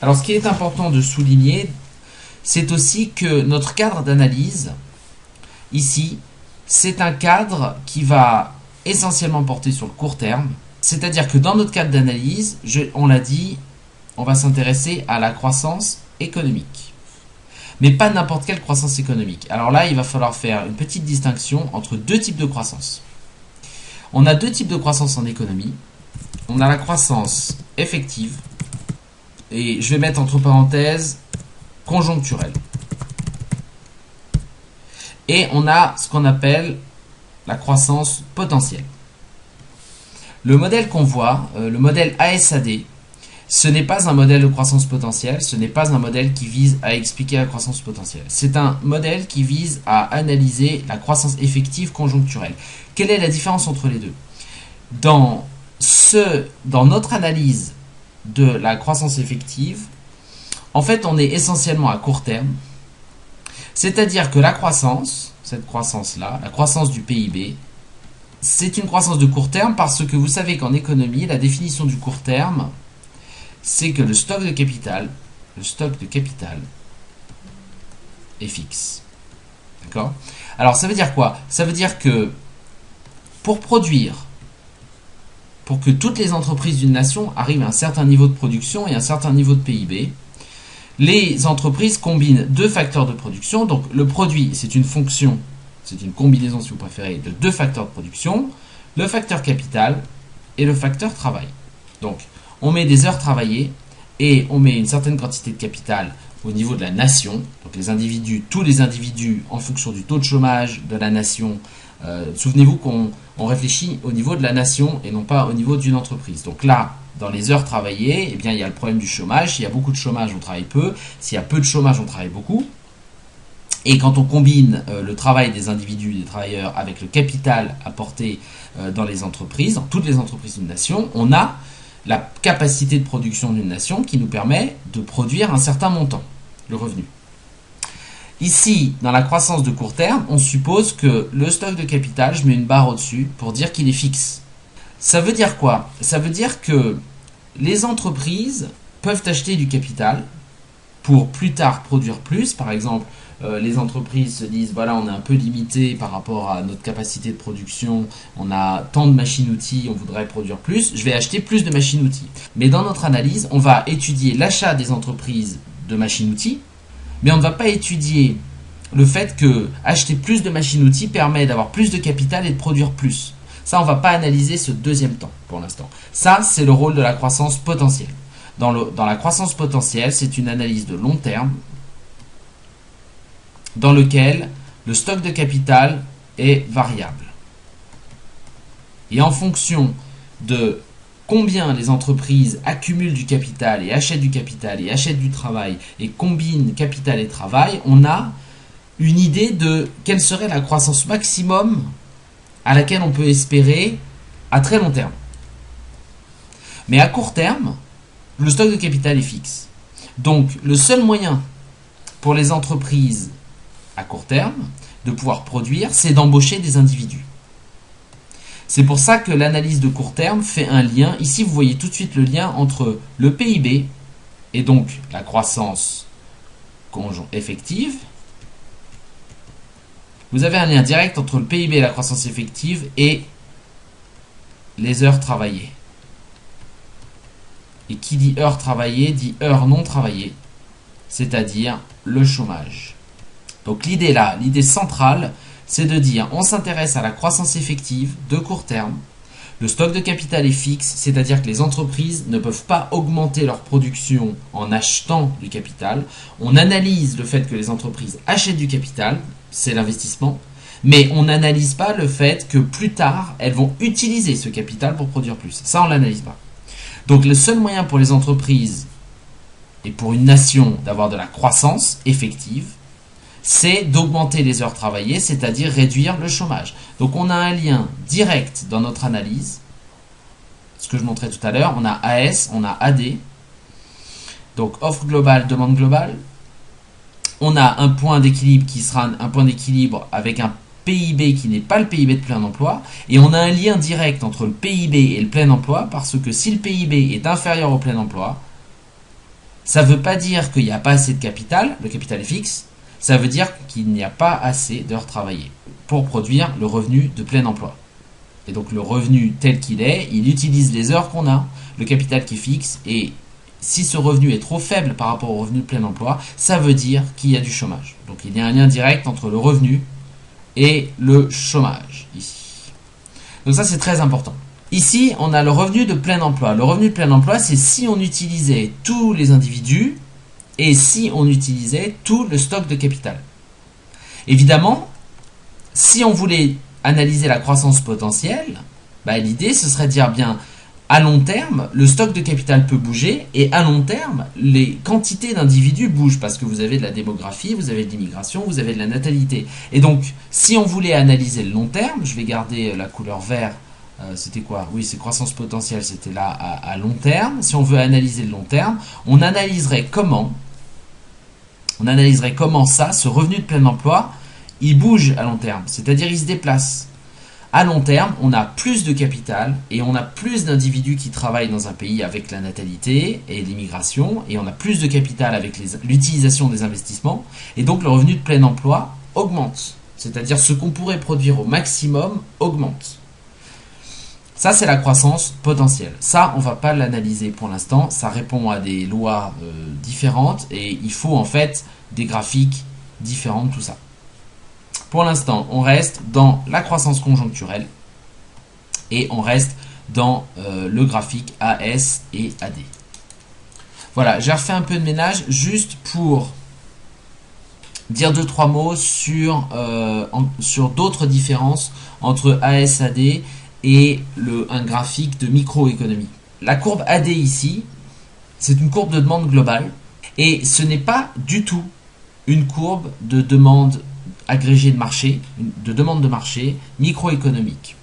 Alors ce qui est important de souligner, c'est aussi que notre cadre d'analyse, ici, c'est un cadre qui va essentiellement porter sur le court terme. C'est-à-dire que dans notre cadre d'analyse, on l'a dit, on va s'intéresser à la croissance économique. Mais pas n'importe quelle croissance économique. Alors là, il va falloir faire une petite distinction entre deux types de croissance. On a deux types de croissance en économie. On a la croissance effective, et je vais mettre entre parenthèses conjoncturelle. Et on a ce qu'on appelle la croissance potentielle. Le modèle qu'on voit, le modèle ASAD, ce n'est pas un modèle de croissance potentielle, ce n'est pas un modèle qui vise à expliquer la croissance potentielle. C'est un modèle qui vise à analyser la croissance effective conjoncturelle. Quelle est la différence entre les deux? Dans notre analyse de la croissance effective, en fait, on est essentiellement à court terme. C'est-à-dire que la croissance, cette croissance-là, la croissance du PIB, c'est une croissance de court terme parce que vous savez qu'en économie, la définition du court terme, c'est que le stock de capital est fixe. D'accord? Alors ça veut dire quoi? Ça veut dire que pour que toutes les entreprises d'une nation arrivent à un certain niveau de production et un certain niveau de PIB, les entreprises combinent deux facteurs de production. Donc le produit, c'est une fonction, c'est une combinaison si vous préférez, de deux facteurs de production, le facteur capital et le facteur travail. Donc on met des heures travaillées et on met une certaine quantité de capital au niveau de la nation. Donc les individus, tous les individus en fonction du taux de chômage de la nation. Souvenez-vous qu'on réfléchit au niveau de la nation et non pas au niveau d'une entreprise. Donc là, dans les heures travaillées, eh bien, il y a le problème du chômage. S'il y a beaucoup de chômage, on travaille peu. S'il y a peu de chômage, on travaille beaucoup. Et quand on combine le travail des individus, des travailleurs, avec le capital apporté dans les entreprises, dans toutes les entreprises d'une nation, on a la capacité de production d'une nation qui nous permet de produire un certain montant, le revenu. Ici, dans la croissance de court terme, on suppose que le stock de capital, je mets une barre au-dessus pour dire qu'il est fixe. Ça veut dire quoi? Ça veut dire que les entreprises peuvent acheter du capital pour plus tard produire plus. Par exemple, les entreprises se disent, voilà, on est un peu limité par rapport à notre capacité de production, on a tant de machines-outils, on voudrait produire plus, je vais acheter plus de machines-outils. Mais dans notre analyse, on va étudier l'achat des entreprises de machines-outils, mais on ne va pas étudier le fait que acheter plus de machines-outils permet d'avoir plus de capital et de produire plus. Ça, on ne va pas analyser ce deuxième temps pour l'instant. Ça, c'est le rôle de la croissance potentielle. Dans la croissance potentielle, c'est une analyse de long terme dans lequel le stock de capital est variable. Et en fonction de combien les entreprises accumulent du capital et achètent du travail et combinent capital et travail, on a une idée de quelle serait la croissance maximum à laquelle on peut espérer à très long terme. Mais à court terme, le stock de capital est fixe. Donc le seul moyen pour les entreprises à court terme de pouvoir produire, c'est d'embaucher des individus. C'est pour ça que l'analyse de court terme fait un lien. Ici, vous voyez tout de suite le lien entre le PIB et donc la croissance effective. Vous avez un lien direct entre le PIB et la croissance effective et les heures travaillées. Et qui dit heures travaillées dit heures non travaillées, c'est-à-dire le chômage. Donc l'idée là, l'idée centrale, c'est de dire on s'intéresse à la croissance effective de court terme. Le stock de capital est fixe, c'est-à-dire que les entreprises ne peuvent pas augmenter leur production en achetant du capital. On analyse le fait que les entreprises achètent du capital, c'est l'investissement, mais on n'analyse pas le fait que plus tard, elles vont utiliser ce capital pour produire plus. Ça, on ne l'analyse pas. Donc le seul moyen pour les entreprises et pour une nation d'avoir de la croissance effective, c'est d'augmenter les heures travaillées, c'est-à-dire réduire le chômage. Donc on a un lien direct dans notre analyse, ce que je montrais tout à l'heure, on a AS, on a AD, donc offre globale, demande globale. On a un point d'équilibre qui sera un point d'équilibre avec un PIB qui n'est pas le PIB de plein emploi, et on a un lien direct entre le PIB et le plein emploi, parce que si le PIB est inférieur au plein emploi, Ça ne veut pas dire qu'il n'y a pas assez de capital, le capital est fixe, ça veut dire qu'il n'y a pas assez d'heures travaillées pour produire le revenu de plein emploi. Et donc le revenu tel qu'il est, il utilise les heures qu'on a, le capital qui est fixe, et si ce revenu est trop faible par rapport au revenu de plein emploi, ça veut dire qu'il y a du chômage. Donc il y a un lien direct entre le revenu et le chômage ici. Donc ça c'est très important. Ici on a le revenu de plein emploi. Le revenu de plein emploi c'est si on utilisait tous les individus et si on utilisait tout le stock de capital. Évidemment, si on voulait analyser la croissance potentielle, l'idée ce serait de dire bien à long terme, le stock de capital peut bouger et à long terme, les quantités d'individus bougent parce que vous avez de la démographie, vous avez de l'immigration, vous avez de la natalité. Et donc, si on voulait analyser le long terme, je vais garder la couleur vert, c'était quoi? Oui, c'est croissance potentielle, c'était là à long terme. Si on veut analyser le long terme, on analyserait comment ça, ce revenu de plein emploi, il bouge à long terme, c'est-à-dire il se déplace. À long terme, on a plus de capital et on a plus d'individus qui travaillent dans un pays avec la natalité et l'immigration, et on a plus de capital avec l'utilisation des investissements, et donc le revenu de plein emploi augmente. C'est-à-dire ce qu'on pourrait produire au maximum augmente. Ça, c'est la croissance potentielle. Ça, on ne va pas l'analyser pour l'instant. Ça répond à des lois différentes et il faut en fait des graphiques différents de tout ça. Pour l'instant, on reste dans la croissance conjoncturelle et on reste dans le graphique AS et AD. Voilà, j'ai refait un peu de ménage juste pour dire 2-3 mots sur d'autres différences entre AS, AD et un graphique de microéconomie. La courbe AD ici, c'est une courbe de demande globale et ce n'est pas du tout une courbe de demande agrégée de marché, de demande de marché microéconomique.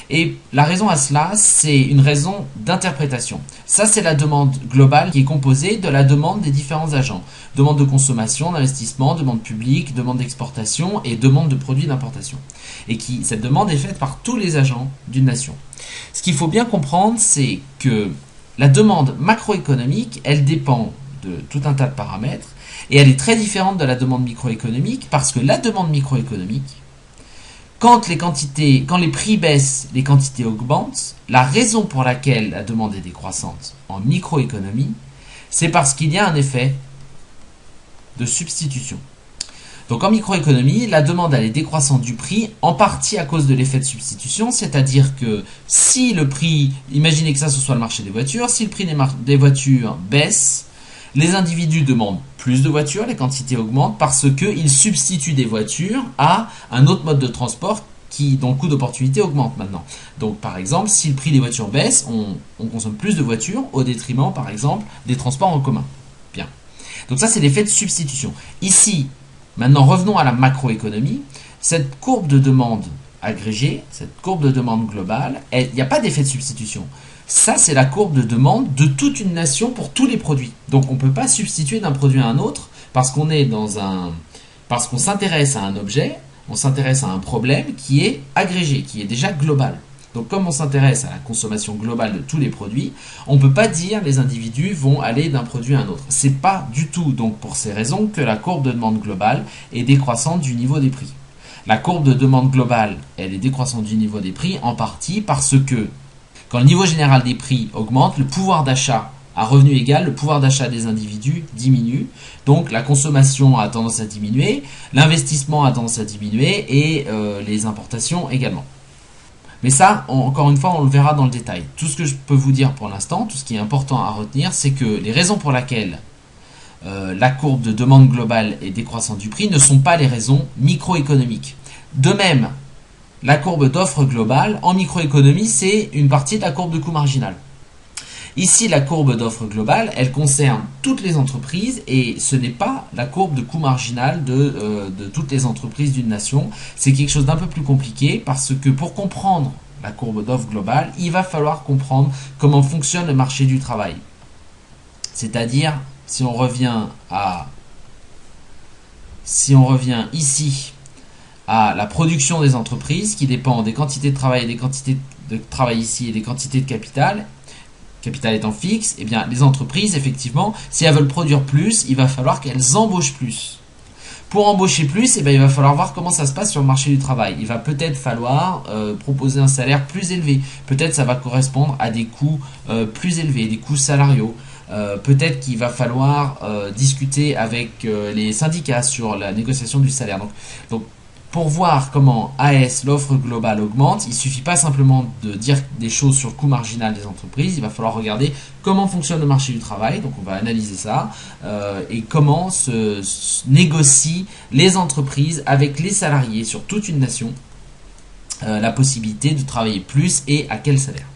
Et la raison à cela, c'est une raison d'interprétation. Ça, c'est la demande globale qui est composée de la demande des différents agents. Demande de consommation, d'investissement, demande publique, demande d'exportation et demande de produits d'importation. Et cette demande est faite par tous les agents d'une nation. Ce qu'il faut bien comprendre, c'est que la demande macroéconomique, elle dépend de tout un tas de paramètres et elle est très différente de la demande microéconomique parce que la demande microéconomique, quand les prix baissent, les quantités augmentent, la raison pour laquelle la demande est décroissante en microéconomie, c'est parce qu'il y a un effet de substitution. Donc en microéconomie, la demande elle est décroissante du prix, en partie à cause de l'effet de substitution, c'est-à-dire que si le prix, imaginez que ça ce soit le marché des voitures, si le prix des voitures baisse, les individus demandent plus de voitures, les quantités augmentent parce qu'ils substituent des voitures à un autre mode de transport dont le coût d'opportunité augmente maintenant. Donc par exemple, si le prix des voitures baisse, on consomme plus de voitures au détriment par exemple des transports en commun. Bien. Donc ça c'est l'effet de substitution. Ici, maintenant revenons à la macroéconomie. Cette courbe de demande agrégée, cette courbe de demande globale, il n'y a pas d'effet de substitution. Ça, c'est la courbe de demande de toute une nation pour tous les produits. Donc, on ne peut pas substituer d'un produit à un autre parce qu'on s'intéresse à un objet, on s'intéresse à un problème qui est agrégé, qui est déjà global. Donc, comme on s'intéresse à la consommation globale de tous les produits, on ne peut pas dire les individus vont aller d'un produit à un autre. C'est pas du tout, donc, pour ces raisons que la courbe de demande globale est décroissante du niveau des prix. La courbe de demande globale, elle est décroissante du niveau des prix en partie parce que quand le niveau général des prix augmente, le pouvoir d'achat à revenu égal, le pouvoir d'achat des individus diminue. Donc la consommation a tendance à diminuer, l'investissement a tendance à diminuer et les importations également. Mais ça, encore une fois, on le verra dans le détail. Tout ce que je peux vous dire pour l'instant, tout ce qui est important à retenir, c'est que les raisons pour lesquelles la courbe de demande globale est décroissante du prix ne sont pas les raisons microéconomiques. De même, la courbe d'offre globale, en microéconomie, c'est une partie de la courbe de coût marginal. Ici, la courbe d'offre globale, elle concerne toutes les entreprises et ce n'est pas la courbe de coût marginal de toutes les entreprises d'une nation. C'est quelque chose d'un peu plus compliqué parce que pour comprendre la courbe d'offre globale, il va falloir comprendre comment fonctionne le marché du travail. C'est-à-dire, si on revient ici à la production des entreprises qui dépend des quantités de travail et des quantités de travail ici et des quantités de capital. capital étant fixe, eh bien les entreprises, effectivement, si elles veulent produire plus, il va falloir qu'elles embauchent plus. Pour embaucher plus, eh bien, il va falloir voir comment ça se passe sur le marché du travail. Il va peut-être falloir proposer un salaire plus élevé. Peut-être ça va correspondre à des coûts plus élevés, des coûts salariaux. Peut-être qu'il va falloir discuter avec les syndicats sur la négociation du salaire. Donc pour voir comment AS, l'offre globale, augmente, il ne suffit pas simplement de dire des choses sur le coût marginal des entreprises, il va falloir regarder comment fonctionne le marché du travail, donc on va analyser ça, et comment se négocient les entreprises avec les salariés sur toute une nation, la possibilité de travailler plus et à quel salaire.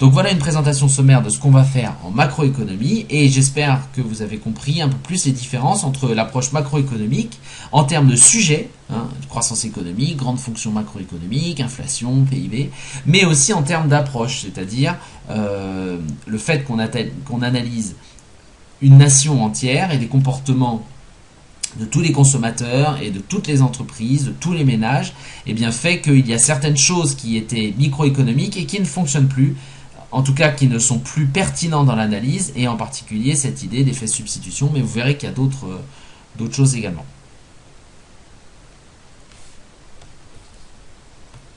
Donc voilà une présentation sommaire de ce qu'on va faire en macroéconomie et j'espère que vous avez compris un peu plus les différences entre l'approche macroéconomique en termes de sujets, croissance économique, grande fonction macroéconomique, inflation, PIB, mais aussi en termes d'approche, c'est-à-dire le fait qu'on analyse une nation entière et les comportements de tous les consommateurs et de toutes les entreprises, de tous les ménages, eh bien fait qu'il y a certaines choses qui étaient microéconomiques et qui ne fonctionnent plus, en tout cas qui ne sont plus pertinents dans l'analyse, et en particulier cette idée d'effet de substitution, mais vous verrez qu'il y a d'autres choses également.